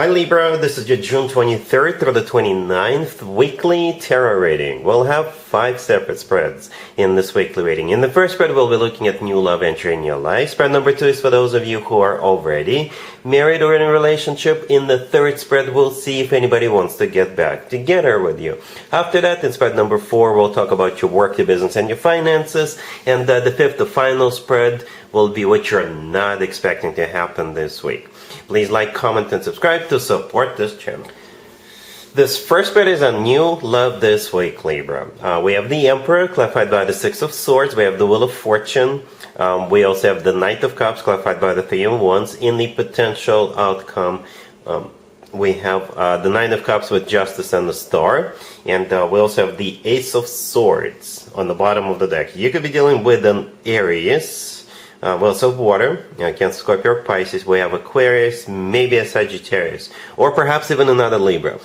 Hi Libra, this is your June 23rd through the 29th weekly tarot reading. We'll have 5 separate spreads in this weekly reading. In the first spread, we'll be looking at new love entering your life. Spread number 2 is for those of you who are already married or in a relationship. In the third spread, we'll see if anybody wants to get back together with you. After that, in spread number 4, we'll talk about your work, your business, and your finances. And the fifth, the final spread, will be what you're not expecting to happen this week. Please like, comment, and subscribe to support this channel. This first spread is on new love this week, Libra. We have the Emperor, clarified by the Six of Swords. We have the Wheel of Fortune. We also have the Knight of Cups, clarified by the Three of Wands. In the potential outcome, we have the Nine of Cups with Justice and the Star. And we also have the Ace of Swords on the bottom of the deck. You could be dealing with an Aries. We also have water, Cancer, Scorpio, or Pisces. We have Aquarius, maybe a Sagittarius, or perhaps even another Libra.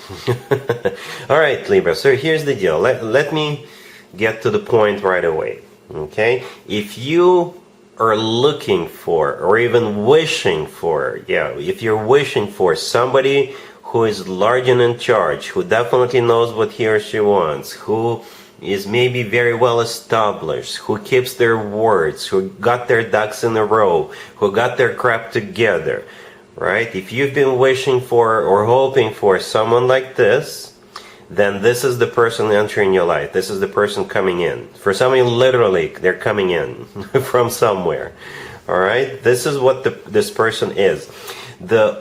Alright, Libra, so here's the deal. Let me get to the point right away. Okay? If you are looking for, or even wishing for, if you're wishing for somebody who is large and in charge, who definitely knows what he or she wants, who is maybe very well established, who keeps their words, who got their ducks in a row, who got their crap together, right? If you've been wishing for or hoping for someone like this, then this is the person entering your life. This is the person coming in. For some of you, literally, they're coming in from somewhere. All right? This is what this person is.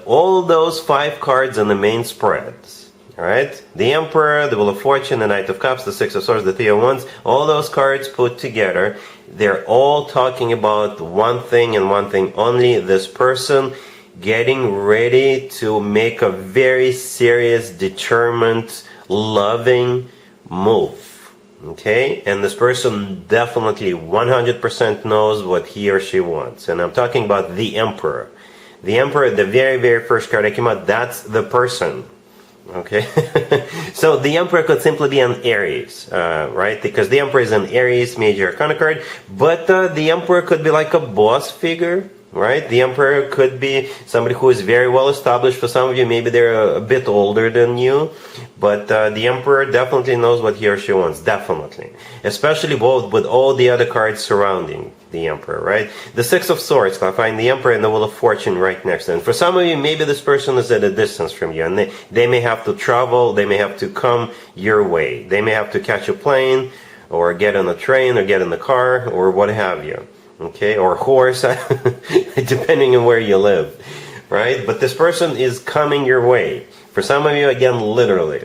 All those 5 cards in the main spreads. Alright, the Emperor, the Wheel of Fortune, the Knight of Cups, the Six of Swords, the Three of Wands, all those cards put together, they're all talking about one thing and one thing only: this person getting ready to make a very serious, determined, loving move. Okay, and this person definitely 100% knows what he or she wants. And I'm talking about the Emperor. The Emperor, the very, very first card that came out, that's the person. Okay, so the Emperor could simply be an Aries, right? Because the Emperor is an Aries major arcana card, but the Emperor could be like a boss figure, right? The Emperor could be somebody who is very well established. For some of you, maybe they're a bit older than you, but the Emperor definitely knows what he or she wants, definitely. Especially both with all the other cards surrounding the Emperor, right? The Six of Swords, clarifying the Emperor, and the Wheel of Fortune right next to them. For some of you, maybe this person is at a distance from you, and they may have to travel, they may have to come your way. They may have to catch a plane, or get on a train, or get in the car, or what have you. Okay, or horse, depending on where you live, right? But this person is coming your way. For some of you, again, literally.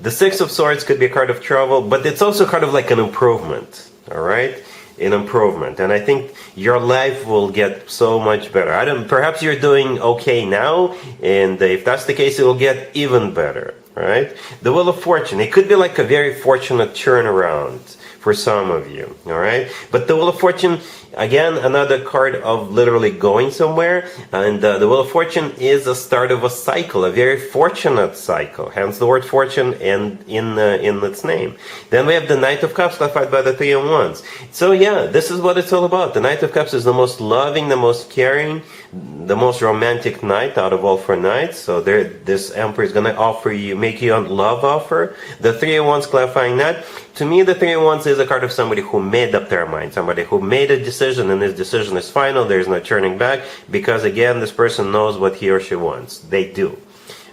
The Six of Swords could be a card of travel, but it's also kind of like an improvement, all right? An improvement. And I think your life will get so much better. Perhaps you're doing okay now, and if that's the case, it will get even better, right? The Wheel of Fortune, it could be like a very fortunate turnaround for some of you, all right? But the Wheel of Fortune, again, another card of literally going somewhere, and the Wheel of Fortune is a start of a cycle, a very fortunate cycle, hence the word fortune and in its name. Then we have the Knight of Cups, clarified by the Three of Wands. So yeah, this is what it's all about. The Knight of Cups is the most loving, the most caring, the most romantic knight out of all 4 knights. So this Emperor is going to make you a love offer. The Three of Wands, clarifying that. To me, the Three of Wands is a card of somebody who made up their mind, somebody who made a decision, and this decision is final. There's no turning back, because again, this person knows what he or she wants. They do.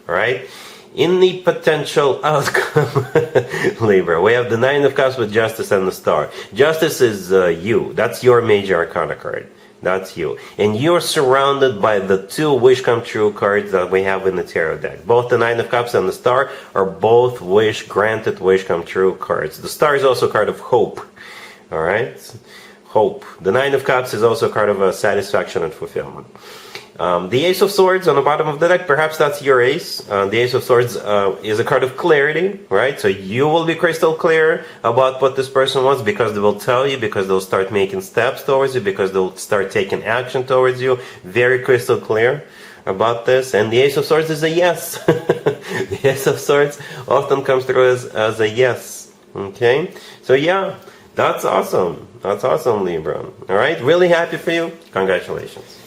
All right? In the potential outcome, Libra, we have the Nine of Cups with Justice and the Star. Justice is you. That's your major arcana card. That's you. And you're surrounded by the 2 wish come true cards that we have in the tarot deck. Both the Nine of Cups and the Star are both granted wish come true cards. The Star is also a card of hope. Alright? Hope. The Nine of Cups is also a card of satisfaction and fulfillment. The Ace of Swords on the bottom of the deck, perhaps that's your ace. The Ace of Swords is a card of clarity, right? So you will be crystal clear about what this person wants, because they will tell you, because they'll start making steps towards you, because they'll start taking action towards you. Very crystal clear about this. And the Ace of Swords is a yes. The Ace of Swords often comes through as a yes. Okay? So yeah, that's awesome. That's awesome, Libra. Alright? Really happy for you. Congratulations.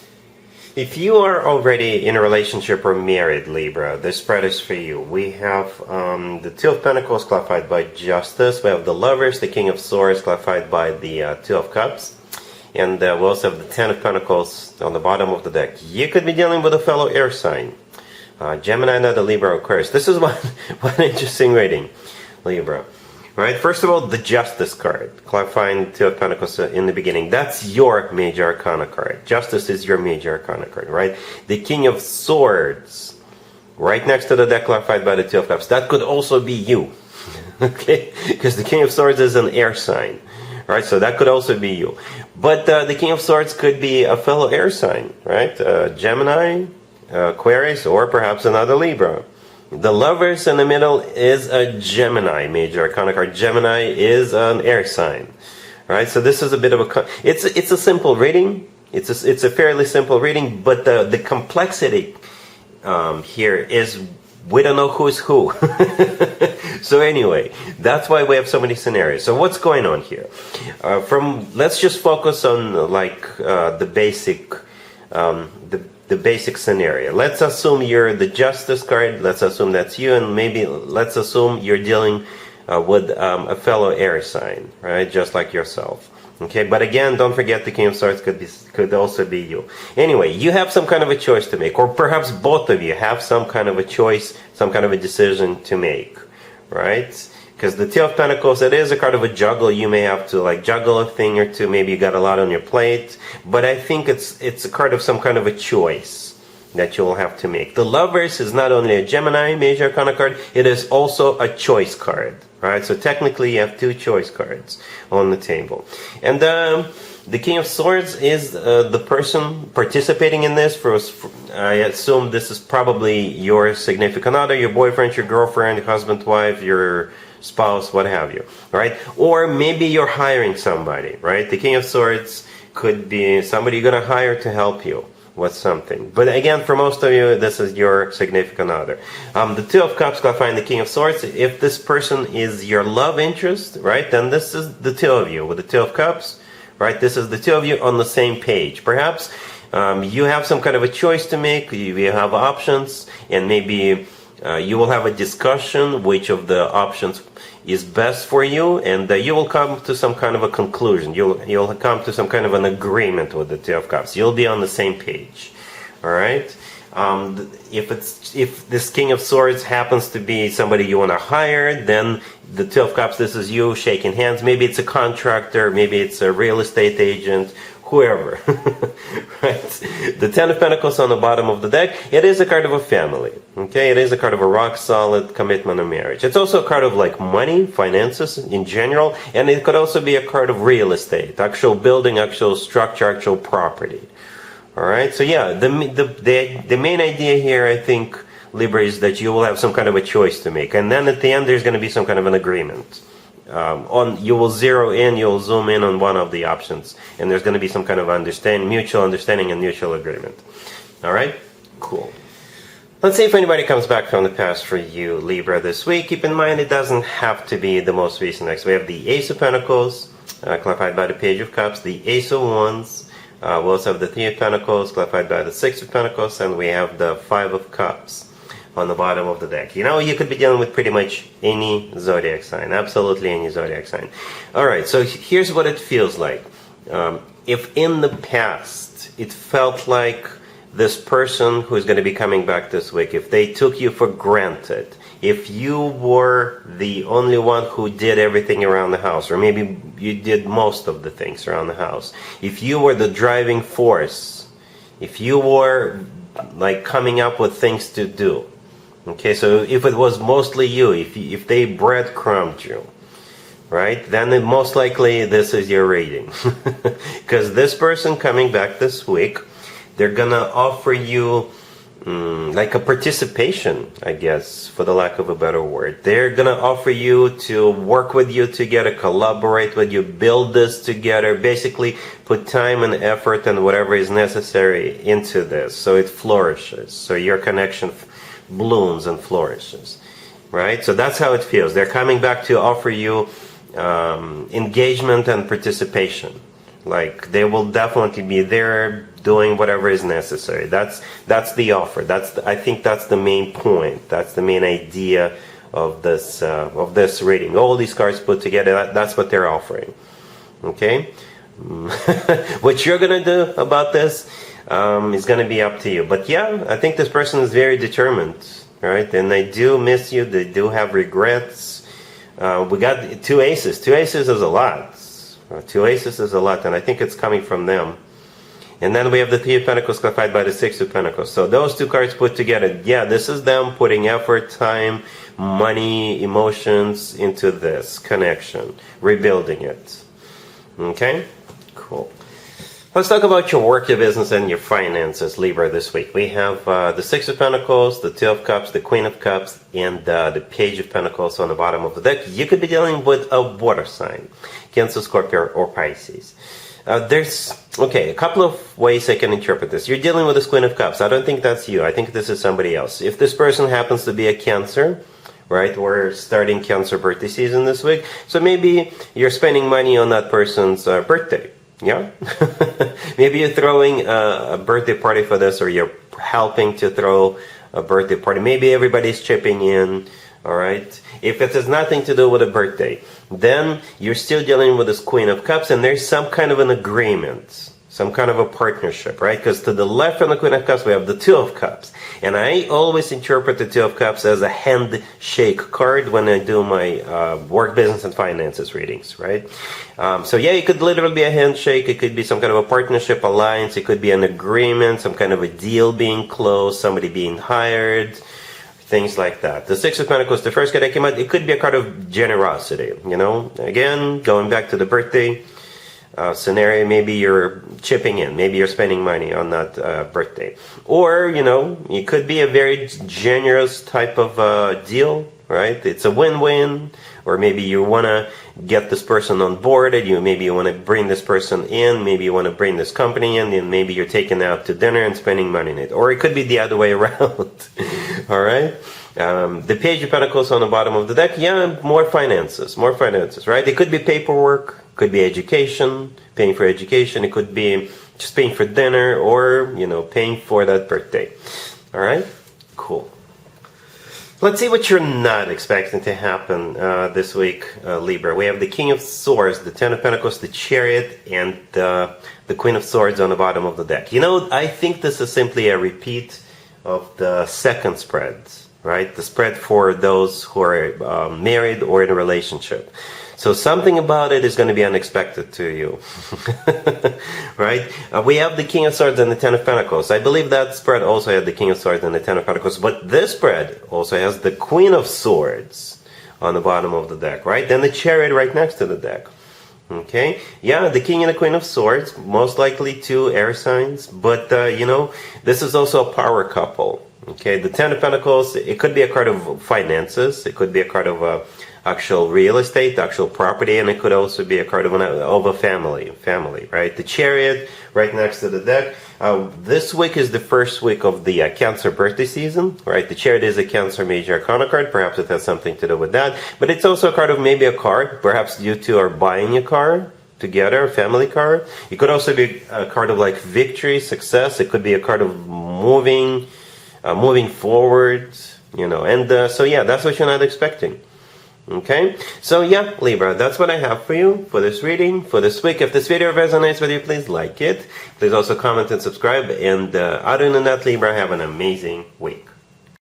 If you are already in a relationship or married, Libra, this spread is for you. We have the Two of Pentacles clarified by Justice. We have the Lovers, the King of Swords clarified by the Two of Cups. And we also have the Ten of Pentacles on the bottom of the deck. You could be dealing with a fellow air sign. Gemini, not a Libra, or Aquarius. This is one interesting reading, Libra. Right, first of all, the Justice card, clarifying Two of Pentacles in the beginning. That's your major arcana card. Justice is your major arcana card, right? The King of Swords, right next to the deck, clarified by the Two of Cups. That could also be you, okay? Because the King of Swords is an air sign, right? So that could also be you. But the King of Swords could be a fellow air sign, right? Gemini, Aquarius, or perhaps another Libra. The Lovers in the middle is a Gemini major arcana card. Gemini is an air sign, right? So this is a bit of a it's a simple reading. It's a fairly simple reading, but the complexity here is we don't know who's who. So anyway, that's why we have so many scenarios. So what's going on here? Let's just focus on the basic the basic scenario. Let's assume you're the Justice card. Let's assume that's you, and maybe let's assume you're dealing with a fellow air sign, right? Just like yourself. Okay, but again, don't forget the King of Swords could also be you. Anyway, you have some kind of a choice to make, or perhaps both of you have some kind of a choice, some kind of a decision to make, right? Because the Two of Pentacles, it is a card of a juggle. You may have to juggle a thing or two. Maybe you got a lot on your plate. But I think it's a card of some kind of a choice that you'll have to make. The Lovers is not only a Gemini major arcana card, it is also a choice card. Right? So technically you have two choice cards on the table. And the King of Swords is the person participating in this. I assume this is probably your significant other, your boyfriend, your girlfriend, husband, wife, your spouse, what have you, right? Or maybe you're hiring somebody, right? The King of Swords could be somebody you're going to hire to help you with something. But again, for most of you, this is your significant other. The Two of Cups clarifying the King of Swords. If this person is your love interest, right, then this is the two of you with the Two of Cups, right? This is the two of you on the same page. Perhaps you have some kind of a choice to make. You have options, and maybe you will have a discussion which of the options is best for you, and you will come to some kind of a conclusion. You'll come to some kind of an agreement with the Two of Cups. You'll be on the same page. All right. If this King of Swords happens to be somebody you want to hire, then the Two of Cups, this is you shaking hands. Maybe it's a contractor, maybe it's a real estate agent, whoever. Right? The Ten of Pentacles on the bottom of the deck, it is a card of a family. Okay, it is a card of a rock-solid commitment of marriage. It's also a card of money, finances in general, and it could also be a card of real estate, actual building, actual structure, actual property. All right, so yeah, the main idea here, I think, Libra, is that you will have some kind of a choice to make, and then at the end there's going to be some kind of an agreement. You will zero in, you'll zoom in on one of the options, and there's going to be some kind of mutual understanding and mutual agreement. All right, cool. Let's see if anybody comes back from the past for you, Libra, this week. Keep in mind, it doesn't have to be the most recent. Next, we have the Ace of Pentacles, clarified by the Page of Cups, the Ace of Wands. We also have the Three of Pentacles, clarified by the Six of Pentacles, and we have the Five of Cups on the bottom of the deck. You know, you could be dealing with pretty much any zodiac sign, absolutely any zodiac sign. All right, so here's what it feels like. If in the past it felt like this person who's going to be coming back this week, if they took you for granted, if you were the only one who did everything around the house, or maybe you did most of the things around the house, if you were the driving force, if you were coming up with things to do, okay, so if it was mostly you, if they breadcrumbed you, right, then most likely this is your reading. Because this person coming back this week, they're gonna offer you like a participation, I guess, for the lack of a better word. They're gonna offer you to work with you together, collaborate with you, build this together, basically put time and effort and whatever is necessary into this so it flourishes, so your connection blooms and flourishes, right? So that's how it feels. They're coming back to offer you engagement and participation. Like, they will definitely be there doing whatever is necessary. That's the offer. I think that's the main point. That's the main idea of this reading. All these cards put together, that's what they're offering. Okay? What you're gonna do about this is gonna be up to you. But yeah, I think this person is very determined, right? And they do miss you. They do have regrets. We got 2 aces. 2 aces is a lot. 2 aces is a lot, and I think it's coming from them. And then we have the 3 of Pentacles clarified by the 6 of Pentacles. So those 2 cards put together, yeah, this is them putting effort, time, money, emotions into this connection, rebuilding it. Okay? Cool. Let's talk about your work, your business, and your finances, Libra, this week. We have the 6 of Pentacles, the 2 of Cups, the Queen of Cups, and the Page of Pentacles on the bottom of the deck. You could be dealing with a water sign, Cancer, Scorpio, or Pisces. There's, okay, a couple of ways I can interpret this. You're dealing with this Queen of Cups. I don't think that's you. I think this is somebody else. If this person happens to be a Cancer, right, we're starting Cancer birthday season this week, so maybe you're spending money on that person's birthday. Yeah? Maybe you're throwing a birthday party for this, or you're helping to throw a birthday party. Maybe everybody's chipping in, all right? If it has nothing to do with a birthday, then you're still dealing with this Queen of Cups, and there's some kind of an agreement, some kind of a partnership, right? Because to the left from the Queen of Cups, we have the 2 of Cups. And I always interpret the 2 of Cups as a handshake card when I do my work, business, and finances readings, right? So yeah, it could literally be a handshake. It could be some kind of a partnership, alliance. It could be an agreement, some kind of a deal being closed, somebody being hired, things like that. The 6 of Pentacles, the first card that came out, it could be a card of generosity, you know? Again, going back to the birthday scenario, maybe you're chipping in, maybe you're spending money on that birthday. Or, you know, it could be a very generous type of deal, right? It's a win-win. Or maybe you want to get this person on board, and maybe you want to bring this person in, maybe you want to bring this company in, and maybe you're taking out to dinner and spending money in it. Or it could be the other way around. All right? The Page of Pentacles on the bottom of the deck, yeah, more finances, right? It could be paperwork, could be education, paying for education. It could be just paying for dinner, or, you know, paying for that birthday. All right? Cool. Let's see what you're not expecting to happen this week, Libra. We have the King of Swords, the 10 of Pentacles, the Chariot, and the Queen of Swords on the bottom of the deck. You know, I think this is simply a repeat of the second spread, right? The spread for those who are married or in a relationship. So something about it is going to be unexpected to you, right? We have the King of Swords and the 10 of Pentacles. I believe that spread also had the King of Swords and the 10 of Pentacles, but this spread also has the Queen of Swords on the bottom of the deck, right? Then the Chariot right next to the deck. Okay, yeah, the King and the Queen of Swords, most likely 2 air signs, but you know, this is also a power couple. Okay, the 10 of Pentacles, it could be a card of finances, it could be a card of actual real estate, actual property, and it could also be a card of a family, right? The Chariot right next to the deck. This week is the first week of the Cancer birthday season, right? The Chariot is a Cancer major arcana card. Perhaps it has something to do with that. But it's also a card of maybe a car. Perhaps you two are buying a car together, a family car. It could also be a card of like victory, success. It could be a card of moving forward, you know. And so yeah, that's what you're not expecting. Okay, so yeah, Libra, that's what I have for you for this reading, for this week. If this video resonates with you, please like it. Please also comment and subscribe. And other than that, Libra, have an amazing week.